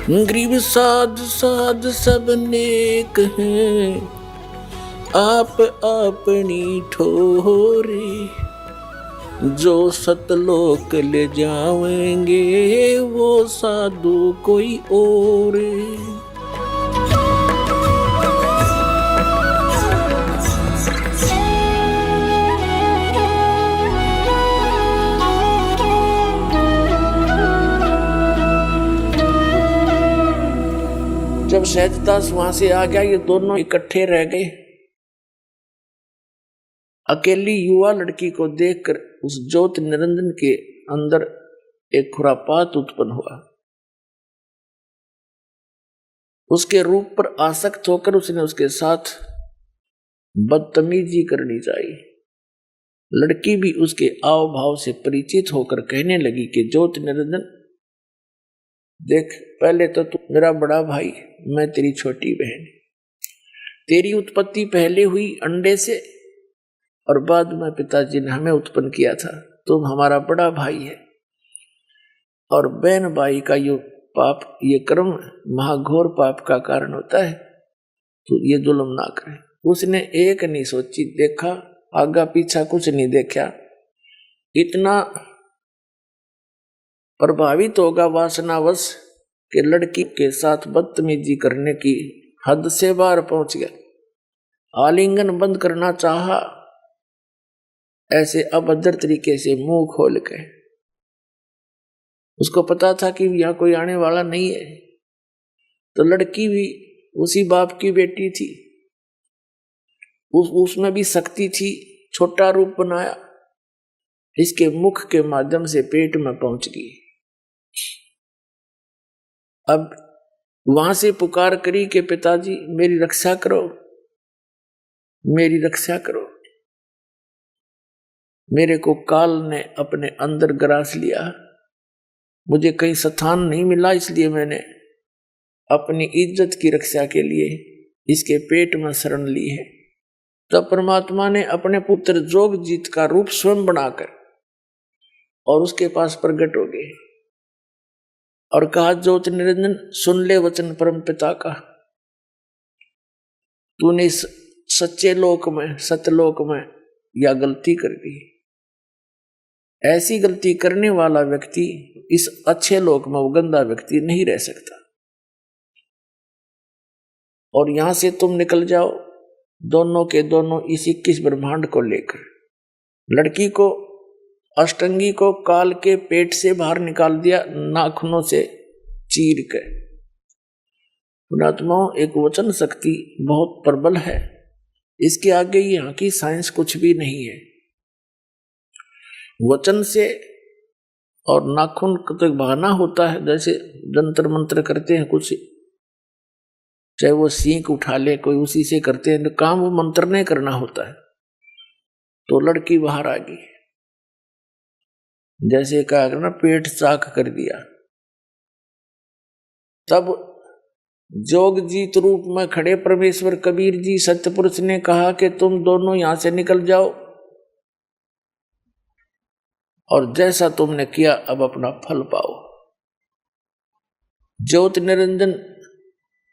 गरीब साध साध सब नेक हैं, आप अपनी ठोरी। जो सतलोक ले जाएंगे वो साधु कोई और। जब सहजदास वहां से आ गया, ये दोनों इकट्ठे रह गए। अकेली युवा लड़की को देखकर उस ज्योत निरंजन के अंदर एक खुरापात उत्पन्न हुआ। उसके रूप पर आसक्त होकर उसने उसके साथ बदतमीजी करनी चाहिए। लड़की भी उसके आव भाव से परिचित होकर कहने लगी कि ज्योत निरंजन देख, पहले तो तू मेरा बड़ा भाई, मैं तेरी छोटी बहन। तेरी उत्पत्ति पहले हुई अंडे से और बाद में पिताजी ने हमें उत्पन्न किया था। तुम हमारा बड़ा भाई है और बहन भाई का ये पाप, ये कर्म महाघोर पाप का कारण होता है। तो ये जुल्म ना करे। उसने एक नहीं सोची, देखा आगा पीछा कुछ नहीं देखा। इतना प्रभावित होगा वासनावश कि लड़की के साथ बदतमीजी करने की हद से बाहर पहुंच गया। आलिंगन बंद करना चाहा, ऐसे अभद्र तरीके से मुंह खोल के। उसको पता था कि यहां कोई आने वाला नहीं है। तो लड़की भी उसी बाप की बेटी थी, उसमें भी शक्ति थी। छोटा रूप बनाया, इसके मुख के माध्यम से पेट में पहुंच गई। अब वहां से पुकार करी कि पिताजी मेरी रक्षा करो, मेरी रक्षा करो। मेरे को काल ने अपने अंदर ग्रास लिया, मुझे कहीं स्थान नहीं मिला, इसलिए मैंने अपनी इज्जत की रक्षा के लिए इसके पेट में शरण ली है। तब परमात्मा ने अपने पुत्र जोगजीत का रूप स्वयं बनाकर और उसके पास प्रकट हो गए और कहा, ज्योत निरंजन सुन ले वचन परम पिता का। तूने इस सच्चे लोक में, सतलोक में यह गलती कर दी। ऐसी गलती करने वाला व्यक्ति इस अच्छे लोक में वो गंदा व्यक्ति नहीं रह सकता। और यहां से तुम निकल जाओ, दोनों के दोनों इस 21 ब्रह्मांड को लेकर। लड़की को, अष्टंगी को काल के पेट से बाहर निकाल दिया, नाखूनों से चीर के। पुणात्माओं, एक वचन शक्ति बहुत प्रबल है, इसके आगे यहाँ की साइंस कुछ भी नहीं है। वचन से और नाखून तक बहाना होता है, जैसे जंतर मंत्र करते हैं कुछ, चाहे वो सींक उठा ले कोई, उसी से करते हैं, तो काम वो मंत्र नहीं करना होता है। तो लड़की बाहर आ गई, जैसे कहा ना पेट चाक कर दिया। तब जोगजीत रूप में खड़े परमेश्वर कबीर जी सत्यपुरुष ने कहा कि तुम दोनों यहां से निकल जाओ और जैसा तुमने किया अब अपना फल पाओ। ज्योत निरंजन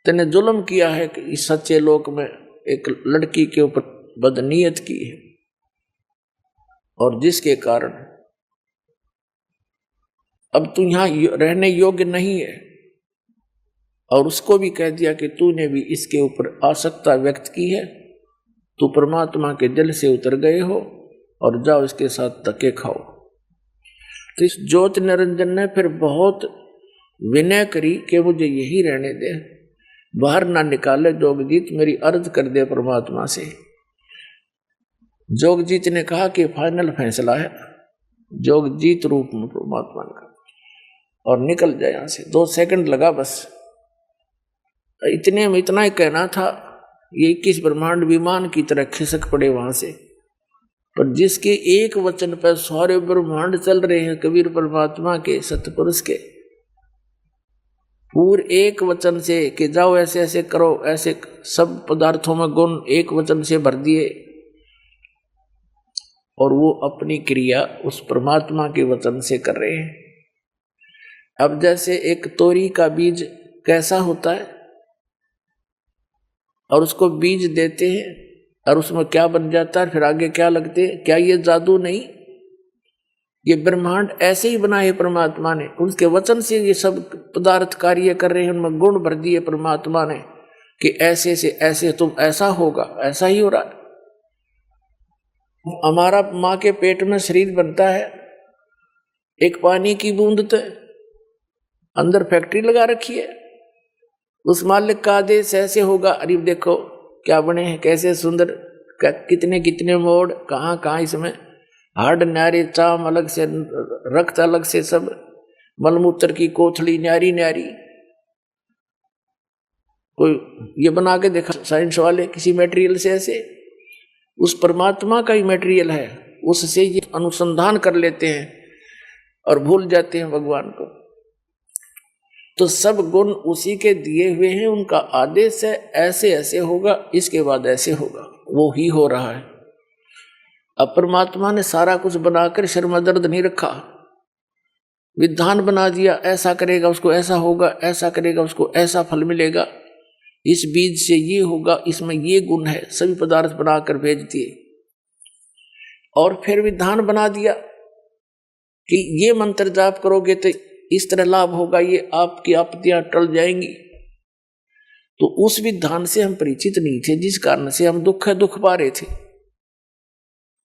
तेने जुल्म किया है कि इस सच्चे लोक में एक लड़की के ऊपर बदनीयत की है, और जिसके कारण अब तू यहां रहने योग्य नहीं है। और उसको भी कह दिया कि तूने भी इसके ऊपर आसक्ता व्यक्त की है, तू परमात्मा के जल से उतर गए हो और जाओ इसके साथ धक्के खाओ। तो इस ज्योत निरंजन ने फिर बहुत विनय करी कि मुझे यही रहने दे, बाहर ना निकाले जोगजीत, मेरी अर्ज कर दे परमात्मा से। जोगजीत ने कहा कि फाइनल फैसला है, जोगजीत रूप में परमात्मा का, और निकल जाए यहां से। 2 सेकंड लगा बस, इतने में इतना ही कहना था, ये 21 ब्रह्मांड विमान की तरह खिसक पड़े वहां से। पर जिसके एक वचन पर सारे ब्रह्मांड चल रहे हैं, कबीर परमात्मा के, सतपुरुष के, पूरे एक वचन से कि जाओ ऐसे ऐसे करो, ऐसे सब पदार्थों में गुण एक वचन से भर दिए, और वो अपनी क्रिया उस परमात्मा के वचन से कर रहे हैं। अब जैसे एक तोरी का बीज कैसा होता है, और उसको बीज देते हैं और उसमें क्या बन जाता है, फिर आगे क्या लगते हैं। क्या ये जादू नहीं? ये ब्रह्मांड ऐसे ही बना है परमात्मा ने, उसके वचन से ये सब पदार्थ कार्य कर रहे हैं, उनमें गुण भर दिए परमात्मा ने कि ऐसे से ऐसे तुम ऐसा होगा, ऐसा ही हो रहा है। हमारा माँ के पेट में शरीर बनता है, एक पानी की बूंद तो अंदर फैक्ट्री लगा रखी है, उस मालिक का आदेश ऐसे होगा। अरे देखो क्या बने हैं, कैसे सुंदर, कितने कितने मोड़, कहाँ कहाँ इसमें हार्ड न्यारी, चाम अलग से, रक्त अलग से, सब मलमूत्र की कोथड़ी न्यारी न्यारी। कोई ये बना के देखा साइंस वाले किसी मटेरियल से, ऐसे उस परमात्मा का ही मटेरियल है, उससे ये अनुसंधान कर लेते हैं और भूल जाते हैं भगवान को। तो सब गुण उसी के दिए हुए हैं, उनका आदेश है ऐसे ऐसे होगा, इसके बाद ऐसे होगा, वो ही हो रहा है। अब परमात्मा ने सारा कुछ बनाकर सिर में दर्द नहीं रखा, विधान बना दिया, ऐसा करेगा उसको ऐसा होगा, ऐसा करेगा उसको ऐसा फल मिलेगा, इस बीज से ये होगा, इसमें ये गुण है, सभी पदार्थ बनाकर भेज दिए। और फिर विधान बना दिया कि ये मंत्र जाप करोगे तो इस तरह लाभ होगा, ये आपकी आपत्तियां टल जाएंगी। तो उस विधान से हम परिचित नहीं थे, जिस कारण से हम दुख पा रहे थे।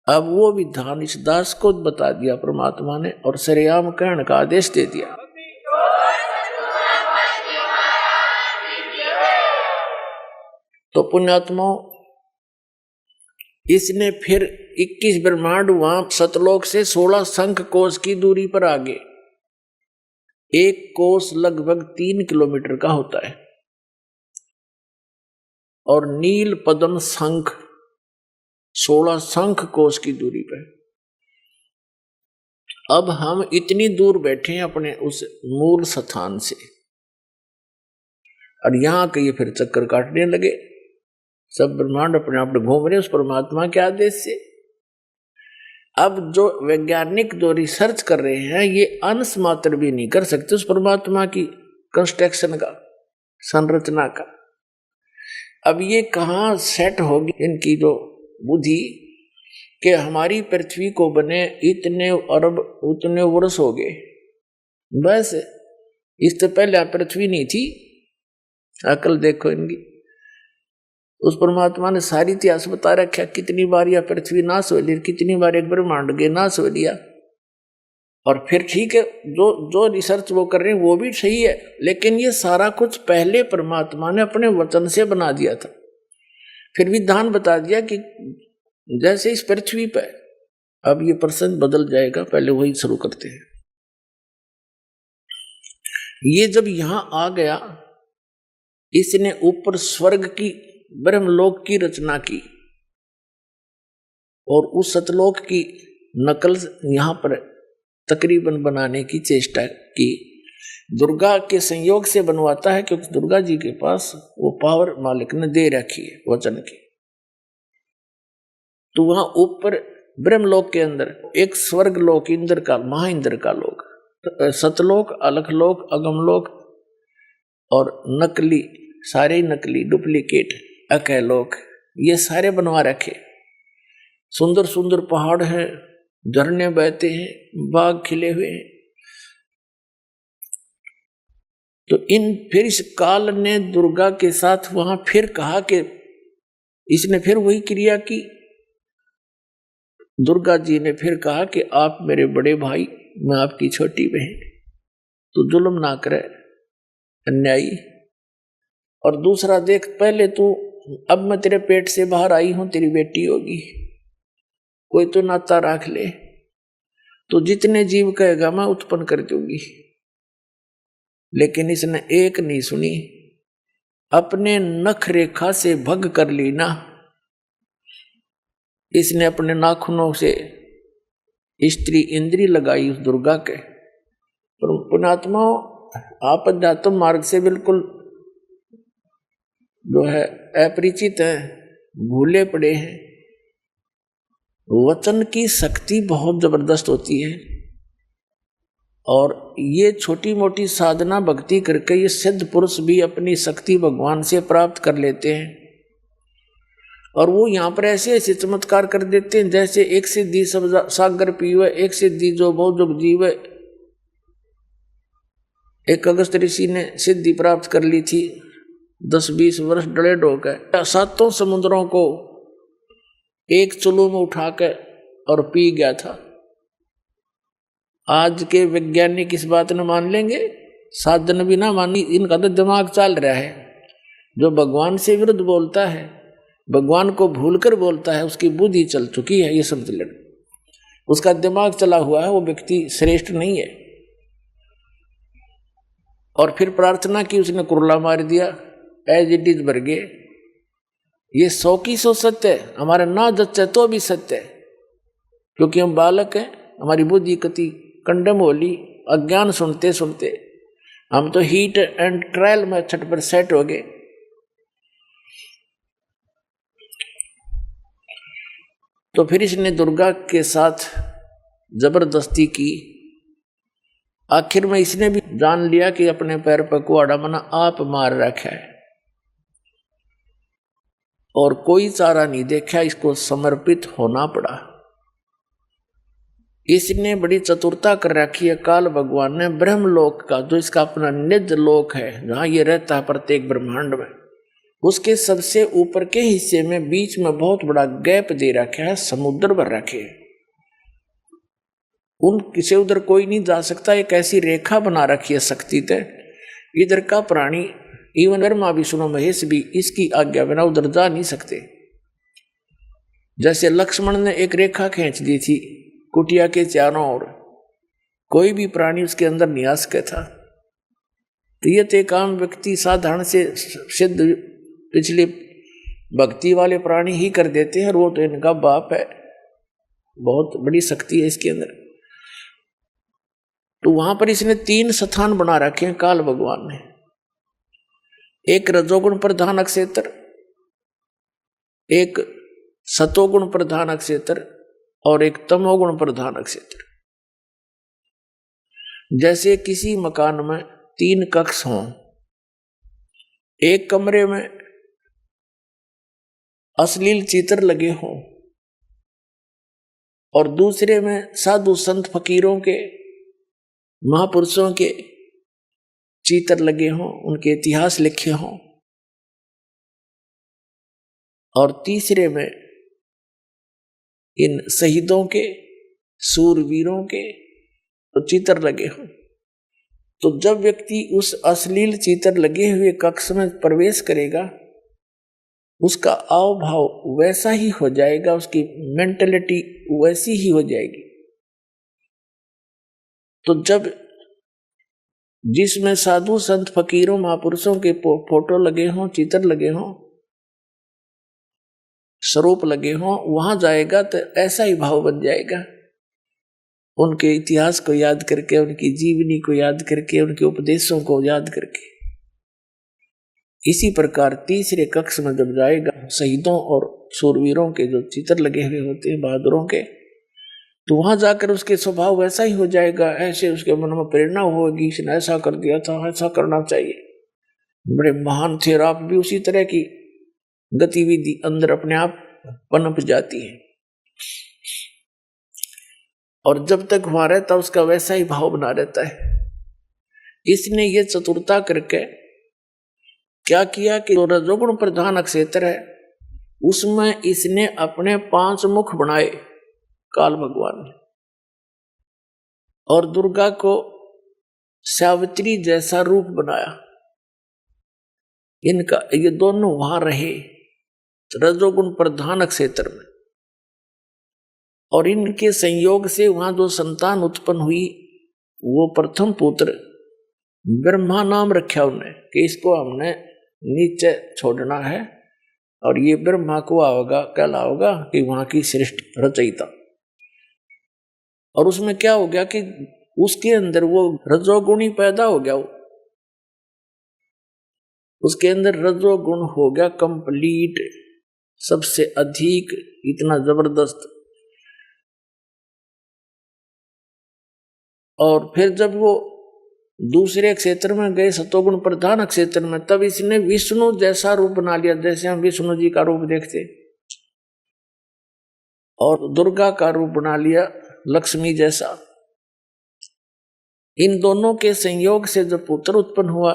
अब वो विधान इस दास को बता दिया परमात्मा ने, और सरेआम कहने का आदेश दे दिया। तो पुण्यात्माओं, इसने फिर 21 ब्रह्मांड वहां सतलोक से 16 शंख कोश की दूरी पर आगे, एक कोस लगभग 3 किलोमीटर का होता है, और नील पद्म शंख 16 शंख कोस की दूरी पर। अब हम इतनी दूर बैठे हैं अपने उस मूल स्थान से, और यहां के ये फिर चक्कर काटने लगे। सब ब्रह्मांड अपने आप घूम रहे उस परमात्मा के आदेश से। अब जो वैज्ञानिक जो रिसर्च कर रहे हैं, ये अंश मात्र भी नहीं कर सकते उस परमात्मा की कंस्ट्रक्शन का, संरचना का। अब ये कहाँ सेट होगी इनकी जो बुद्धि कि हमारी पृथ्वी को बने इतने अरब उतने वर्ष हो गए, बस इससे पहले पृथ्वी नहीं थी। अकल देखो इनकी। उस परमात्मा ने सारी इतिहास बता रखा, कितनी बार यह पृथ्वी नाश हो ली, कितनी बार एक ब्रह्मांड के नाश हो लिया। और फिर ठीक है, जो रिसर्च वो कर रहे हैं वो भी सही है, लेकिन ये सारा कुछ पहले परमात्मा ने अपने वचन से बना दिया था। फिर विधान बता दिया कि जैसे इस पृथ्वी पर, अब ये प्रसंग बदल जाएगा, पहले वही शुरू करते हैं। ये जब यहां आ गया, इसने ऊपर स्वर्ग की, ब्रह्मलोक की रचना की, और उस सतलोक की नकल यहां पर तकरीबन बनाने की चेष्टा की। दुर्गा के संयोग से बनवाता है, क्योंकि दुर्गा जी के पास वो पावर मालिक ने दे रखी है वचन की। तो वहां ऊपर ब्रह्मलोक के अंदर एक स्वर्ग लोक, इंद्र का, महाइंद्र का लोक, सतलोक, अलखलोक, अगमलोक, और नकली, सारे नकली डुप्लीकेट अकैलोक, ये सारे बनवा रखे। सुंदर सुंदर पहाड़ हैं, झरने बहते हैं, बाग खिले हुए हैं। तो फिर इस काल ने दुर्गा के साथ वहां फिर कहा कि इसने फिर वही क्रिया की। दुर्गा जी ने फिर कहा कि आप मेरे बड़े भाई, मैं आपकी छोटी बहन, तू जुल्म ना करे, अन्यायी। और दूसरा देख, पहले तू, अब मैं तेरे पेट से बाहर आई हूं, तेरी बेटी होगी, कोई तो नाता रख ले, तो जितने जीव कहेगा मैं उत्पन्न कर दूंगी। लेकिन इसने एक नहीं सुनी, अपने नख रेखा से भग कर ली ना। इसने अपने नाखूनों से स्त्री इंद्री लगाई उस दुर्गा के। पुण्यात्मा, आप अध्यात्म मार्ग से बिल्कुल जो है अपरिचित है, भूले पड़े हैं। वचन की शक्ति बहुत जबरदस्त होती है। और ये छोटी मोटी साधना भक्ति करके ये सिद्ध पुरुष भी अपनी शक्ति भगवान से प्राप्त कर लेते हैं। और वो यहाँ पर ऐसे ऐसे चमत्कार कर देते हैं जैसे एक सिद्धि सब सागर पीवे, एक सिद्धि जो बहुत जुग जीवे। एक अगस्त ऋषि ने सिद्धि प्राप्त कर ली थी, 10-20 वर्ष डले ढोकर 7 समुद्रों को एक चुल्लू में उठा कर और पी गया था। आज के वैज्ञानिक इस बात न मान लेंगे, साधन भी ना मानी, इनका तो दिमाग चल रहा है। जो भगवान से विरुद्ध बोलता है, भगवान को भूलकर बोलता है, उसकी बुद्धि चल चुकी है, ये समझ लेना। उसका दिमाग चला हुआ है, वो व्यक्ति श्रेष्ठ नहीं है। और फिर प्रार्थना की, उसने कुरला मार दिया, एज इट इज भर गए। ये 100 की 100 सत्य है, हमारे ना जच्चे तो भी सत्य है, क्योंकि हम बालक हैं, हमारी बुद्धि कति कंडम होली, अज्ञान सुनते सुनते हम तो हीट एंड ट्रायल मेथड पर सेट हो गए। तो फिर इसने दुर्गा के साथ जबरदस्ती की। आखिर में इसने भी जान लिया कि अपने पैर पर कुआड़ा मना आप मार रखा है और कोई चारा नहीं देखा, इसको समर्पित होना पड़ा। इसने बड़ी चतुरता कर रखी है। काल भगवान ने ब्रह्मलोक का, जो इसका अपना निज लोक है, जहां ये रहता है प्रत्येक ब्रह्मांड में, उसके सबसे ऊपर के हिस्से में बीच में बहुत बड़ा गैप दे रखा है, समुद्र भर रखे हैं। उन किसी उधर कोई नहीं जा सकता, एक ऐसी रेखा बना रखी है शक्ति तय। इधर का प्राणी, इवन ब्रह्मा विष्णु महेश भी इसकी आज्ञा बिना उधर जा नहीं सकते। जैसे लक्ष्मण ने एक रेखा खींच दी थी कुटिया के चारों ओर, कोई भी प्राणी उसके अंदर नहीं आ सका था। तो ये तो एक आम व्यक्ति साधारण से सिद्ध पिछले भक्ति वाले प्राणी ही कर देते हैं, और वो तो इनका बाप है, बहुत बड़ी शक्ति है इसके अंदर। तो वहां पर इसने 3 स्थान बना रखे हैं काल भगवान ने। एक रजोगुण प्रधान अक्षेत्र, एक सतोगुण प्रधान अक्षेत्र और एक तमोगुण प्रधान अक्षेत्र। जैसे किसी मकान में 3 कक्ष हों, एक कमरे में अश्लील चित्र लगे हों और दूसरे में साधु संत फकीरों के, महापुरुषों के चित्र लगे हों, उनके इतिहास लिखे हों, और तीसरे में इन शहीदों के, सूरवीरों के तो चित्र लगे हों। तो जब व्यक्ति उस अश्लील चित्र लगे हुए कक्ष में प्रवेश करेगा, उसका आव भाव वैसा ही हो जाएगा, उसकी मेंटलिटी वैसी ही हो जाएगी। तो जब जिसमें साधु संत फकीरों महापुरुषों के फोटो लगे हों, चित्र लगे हों, स्वरूप लगे हों, वहां जाएगा तो ऐसा ही भाव बन जाएगा। उनके इतिहास को याद करके, उनकी जीवनी को याद करके, उनके उपदेशों को याद करके। इसी प्रकार तीसरे कक्ष में जब जाएगा, शहीदों और शूरवीरों के जो चित्र लगे हुए होते हैं, बहादुरों के, तो वहां जाकर उसके स्वभाव वैसा ही हो जाएगा। ऐसे उसके मन में प्रेरणा होगी, इसने ऐसा कर दिया था, ऐसा करना चाहिए, बड़े महान थे। और आप भी उसी तरह की गतिविधि अंदर अपने आप पनप जाती है। और जब तक वहां रहता उसका वैसा ही भाव बना रहता है। इसने ये चतुरता करके क्या किया कि जो रजोगुण प्रधान क्षेत्र है, उसमें इसने अपने 5 मुख बनाए काल भगवान ने, और दुर्गा को सावित्री जैसा रूप बनाया। इनका ये दोनों वहां रहे रजोगुण प्रधान क्षेत्र में, और इनके संयोग से वहां जो संतान उत्पन्न हुई, वो प्रथम पुत्र ब्रह्मा नाम रखा उन्हें कि इसको हमने नीचे छोड़ना है, और ये ब्रह्मा को आओगा, कल आओगा कि वहां की सृष्टि रचयिता। और उसमें क्या हो गया कि उसके अंदर वो रजोगुणी पैदा हो गया, उसके अंदर रजोगुण हो गया कंप्लीट, सबसे अधिक, इतना जबरदस्त। और फिर जब वो दूसरे क्षेत्र में गए सतोगुण प्रधान क्षेत्र में, तब इसने विष्णु जैसा रूप बना लिया, जैसे हम विष्णु जी का रूप देखते, और दुर्गा का रूप बना लिया लक्ष्मी जैसा। इन दोनों के संयोग से जो पुत्र उत्पन्न हुआ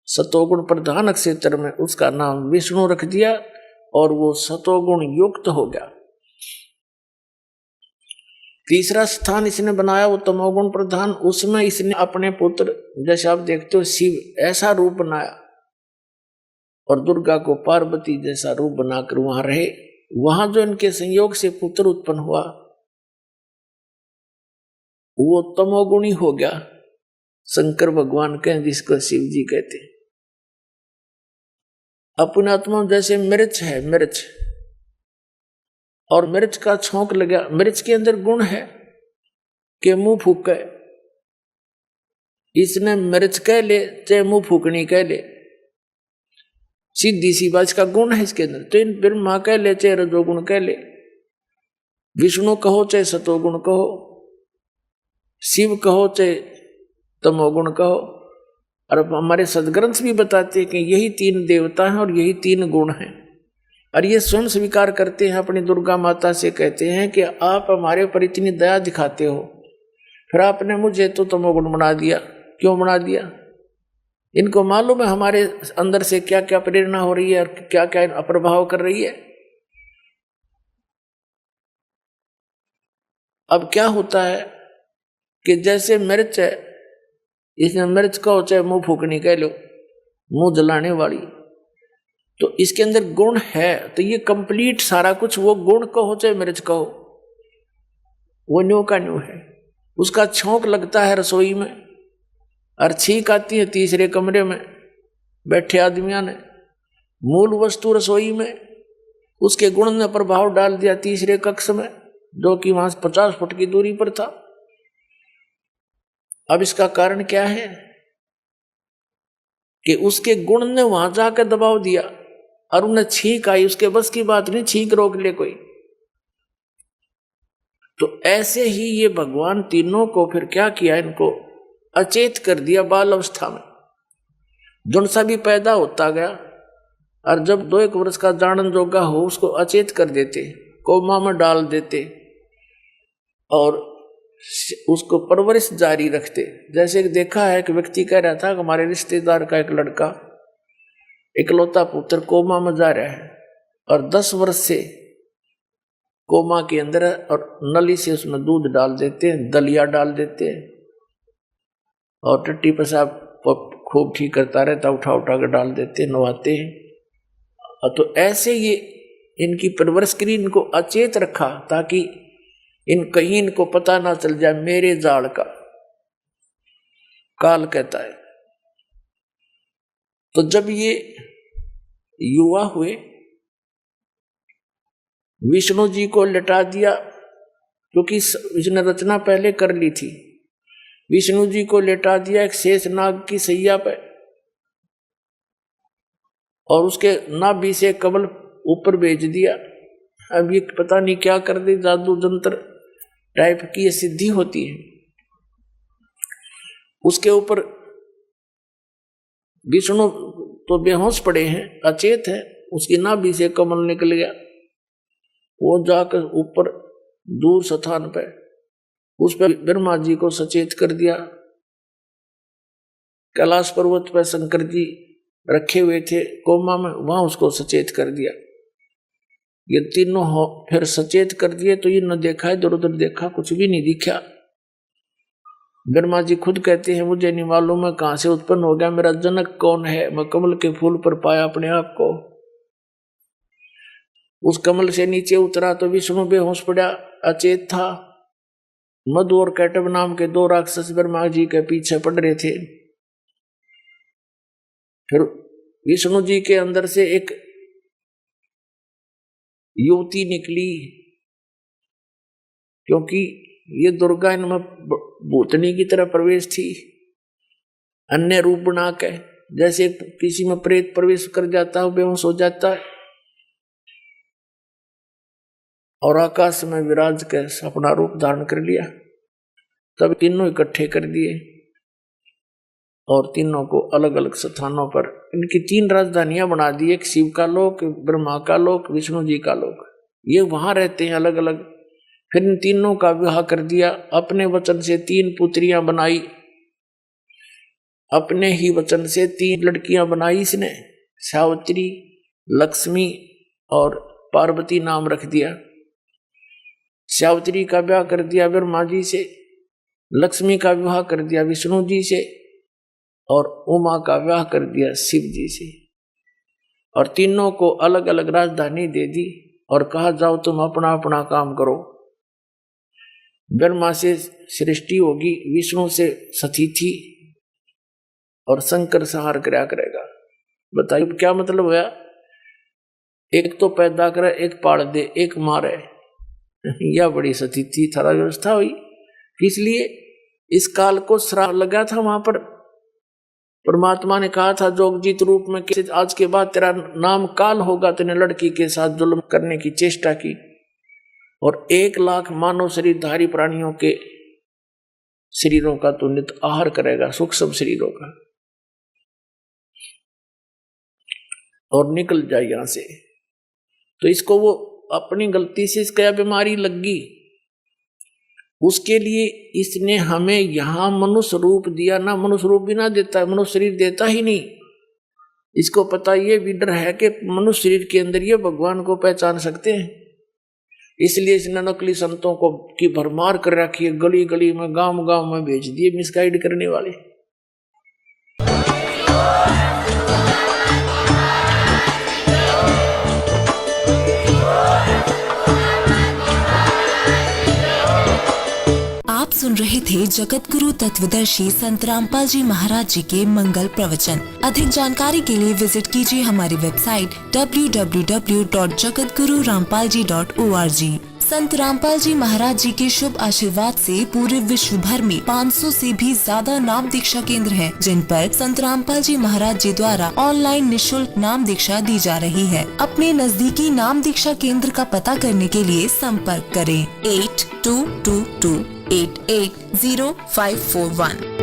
सतोगुण प्रधान क्षेत्र में, उसका नाम विष्णु रख दिया और वो सतोगुण युक्त हो गया। तीसरा स्थान इसने बनाया वो तमोगुण प्रधान, उसमें इसने अपने पुत्र, जैसे आप देखते हो शिव ऐसा रूप बनाया, और दुर्गा को पार्वती जैसा रूप बनाकर वहां रहे। वहां जो इनके संयोग से पुत्र उत्पन्न हुआ वो तमोगुणी हो गया, शंकर भगवान कहें जिसको शिव जी कहते हैं। अपने आत्मा जैसे मिर्च है, मिर्च, और मिर्च का छौंक लगा, मिर्च के अंदर गुण है कि मुंह फूके, इसने मिर्च कह ले चाहे मुंह फूकनी कह ले, सीधी सी बात का गुण है इसके अंदर। तो इन ब्रह्मा कह ले चाहे रजोगुण कह ले, विष्णु कहो चाहे सतोगुण कहो, शिव कहो चाहे तमोगुण कहो। और हमारे सदग्रंथ भी बताते हैं कि यही तीन देवता हैं और यही तीन गुण हैं, और ये स्वयं स्वीकार करते हैं, अपनी दुर्गा माता से कहते हैं कि आप हमारे ऊपर इतनी दया दिखाते हो, फिर आपने मुझे तो तमोगुण बना दिया, क्यों बना दिया? इनको मालूम है हमारे अंदर से क्या क्या प्रेरणा हो रही है और क्या क्या प्रभाव कर रही है। अब क्या होता है कि जैसे मिर्च है, इसने मिर्च कहो चाहे मुंह फूकनी कह लो, मुंह जलाने वाली, तो इसके अंदर गुण है, तो ये कंप्लीट सारा कुछ, वो गुण कहो चाहे मिर्च कहो, वो न्यू का न्यू है। उसका छौंक लगता है रसोई में, और छींक आती है तीसरे कमरे में बैठे आदमियों ने, मूल वस्तु रसोई में, उसके गुण ने प्रभाव डाल दिया तीसरे कक्ष में, जो कि वहां 50 फुट की दूरी पर था। अब इसका कारण क्या है कि उसके गुण ने वहां जाकर दबाव दिया और उन्हें छींक आई, उसके बस की बात नहीं छींक रोक ले कोई। तो ऐसे ही ये भगवान तीनों को फिर क्या किया, इनको अचेत कर दिया बाल अवस्था में, जुन सा भी पैदा होता गया, और जब 2-1 वर्ष का जानन जोगा हो उसको अचेत कर देते, कोमा में डाल देते और उसको परवरिश जारी रखते। जैसे देखा है कि व्यक्ति कह रहा था कि हमारे रिश्तेदार का एक लड़का इकलौता पुत्र कोमा में जा रहा है और 10 वर्ष से कोमा के अंदर है, और नली से उसमें दूध डाल देते हैं, दलिया डाल देते हैं, और टट्टी पेशाब खूब ठीक करता रहता, उठा उठा कर डाल देते हैं, नवाते हैं। तो ऐसे ये इनकी परवरिश करी, इनको अचेत रखा ताकि कहीं इनको पता ना चल जाए मेरे जाल का। काल कहता है। तो जब ये युवा हुए, विष्णु जी को लिटा दिया, क्योंकि इसने रचना पहले कर ली थी। विष्णु जी को लेटा दिया एक शेषनाग की सैया पे, और उसके नाभि से कमल ऊपर भेज दिया। अब ये पता नहीं क्या कर दे, जादू जंत्र टाइप की ये सिद्धि होती है। उसके ऊपर विष्णु तो बेहोश पड़े हैं, अचेत है, उसकी नाभि से कमल निकल गया, वो जाकर ऊपर दूर स्थान पे उस पर ब्रह्मा जी को सचेत कर दिया। कैलाश पर्वत पर शंकर जी रखे हुए थे कोमा में, वहां उसको सचेत कर दिया। ये तीनों हो फिर सचेत कर दिए, तो ये न देखा, इधर उधर देखा, कुछ भी नहीं दिखा। ब्रह्मा जी खुद कहते हैं मुझे नहीं मालूम मैं कहां से उत्पन्न हो गया, मेरा जनक कौन है, मैं कमल के फूल पर पाया अपने आप को। उस कमल से नीचे उतरा तो विष्णु बेहोश पड़ा, अचेत था। मधु और कैटब नाम के 2 राक्षस ब्रह्मा जी के पीछे पड़ रहे थे। फिर विष्णु जी के अंदर से एक युवती निकली, क्योंकि ये दुर्गा इनमें भूतनी की तरह प्रवेश थी, अन्य रूप बना के, जैसे किसी में प्रेत प्रवेश कर जाता है, बेहोश हो जाता है, और आकाश में विराज के अपना रूप धारण कर लिया। तब तीनों इकट्ठे कर दिए और तीनों को अलग अलग स्थानों पर इनकी 3 राजधानियां बना दी, एक शिव का लोक, ब्रह्मा का लोक, विष्णु जी का लोक। ये वहां रहते हैं अलग अलग। फिर इन तीनों का विवाह कर दिया। अपने वचन से 3 पुत्रियां बनाई, अपने ही वचन से 3 लड़कियां बनाई इसने, सावित्री, लक्ष्मी और पार्वती नाम रख दिया। सावित्री का विवाह कर दिया ब्रह्मा जी से, लक्ष्मी का विवाह कर दिया विष्णु जी से और उमा का विवाह कर दिया शिव जी से। और तीनों को अलग अलग राजधानी दे दी और कहा जाओ तुम अपना अपना काम करो। ब्रह्मा से सृष्टि होगी, विष्णु से सतीथि और शंकर संहार करया करेगा। बताइए क्या मतलब हुआ? एक तो पैदा करे, एक पाल दे, एक मारे। यह बड़ी सतीथि थारा व्यवस्था हुई। इसलिए इस काल को श्राप लगा था। वहां पर परमात्मा ने कहा था जोगजीत रूप में कि आज के बाद तेरा नाम काल होगा। तेने लड़की के साथ जुल्म करने की चेष्टा की और 1 लाख मानव शरीरधारी प्राणियों के शरीरों का तो नित आहार करेगा, सूक्ष्म शरीरों का, और निकल जाए यहां से। तो इसको वो अपनी गलती से इसका बीमारी लग गई, उसके लिए इसने हमें यहां मनुष्य रूप दिया। ना मनुष्य रूप भी ना देता है, मनुष्य शरीर देता ही नहीं। इसको पता ये भी डर है कि मनुष्य शरीर के अंदर ये भगवान को पहचान सकते हैं। इसलिए इसने नकली संतों को की भरमार कर रखी है, गली गली में, गांव गांव में भेज दिए मिसगाइड करने वाले। आप सुन रहे थे जगत गुरु तत्वदर्शी संत रामपाल जी महाराज जी के मंगल प्रवचन। अधिक जानकारी के लिए विजिट कीजिए हमारी वेबसाइट www.jagatgururampalji.org। संत रामपाल जी महाराज जी के शुभ आशीर्वाद से पूरे विश्व भर में 500 से भी ज्यादा नाम दीक्षा केंद्र हैं, जिन पर संत रामपाल जी महाराज जी द्वारा ऑनलाइन निशुल्क नाम दीक्षा दी जा रही है। अपने नजदीकी नाम दीक्षा केंद्र का पता करने के लिए संपर्क करें 8222880541।